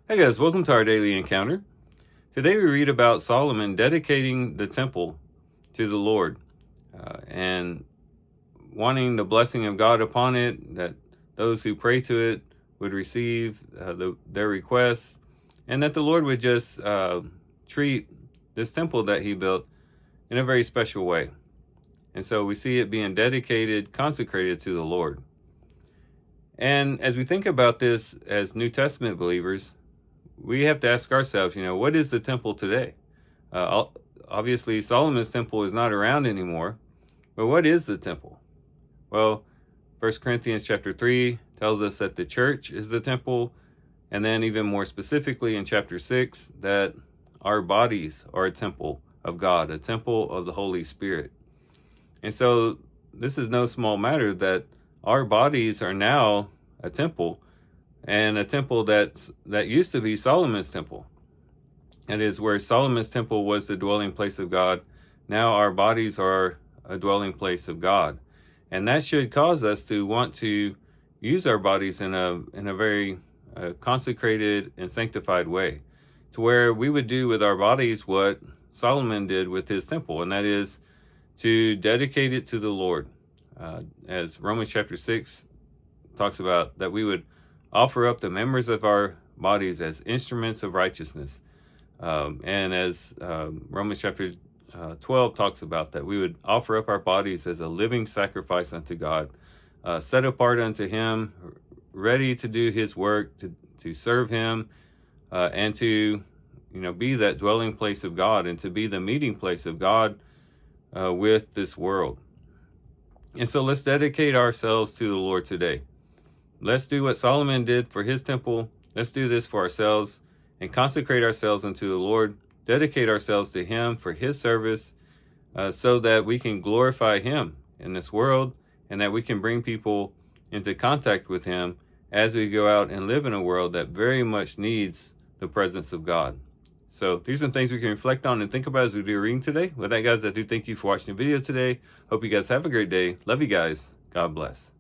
Hey guys, welcome to our daily encounter. Today we read about Solomon dedicating the temple to the Lord and wanting the blessing of God upon it, that those who pray to it would receive their requests, and that the Lord would just treat this temple that he built in a very special way. And so we see it being dedicated, consecrated to the Lord. And as we think about this as New Testament believers, we have to ask ourselves, what is the temple today? Obviously, Solomon's temple is not around anymore, but what is the temple? Well, 1 Corinthians chapter 3 tells us that the church is the temple, and then even more specifically in chapter 6, that our bodies are a temple of God, a temple of the Holy Spirit. And so this is no small matter that our bodies are now a temple, and a temple that used to be Solomon's temple. That is, where Solomon's temple was the dwelling place of God, now our bodies are a dwelling place of God. And that should cause us to want to use our bodies in a very consecrated and sanctified way, to where we would do with our bodies what Solomon did with his temple, and that is to dedicate it to the Lord. As Romans chapter 6 talks about, that we would offer up the members of our bodies as instruments of righteousness. And as Romans chapter 12 talks about, that we would offer up our bodies as a living sacrifice unto God, set apart unto him, ready to do his work, to serve him, and to be that dwelling place of God, and to be the meeting place of God with this world. And so let's dedicate ourselves to the Lord today. Let's do what Solomon did for his temple. Let's do this for ourselves and consecrate ourselves unto the Lord, dedicate ourselves to him for his service, so that we can glorify him in this world, and that we can bring people into contact with him as we go out and live in a world that very much needs the presence of God. So these are some things we can reflect on and think about as we do a reading today. With that, guys, I do thank you for watching the video today. Hope you guys have a great day. Love you guys. God bless.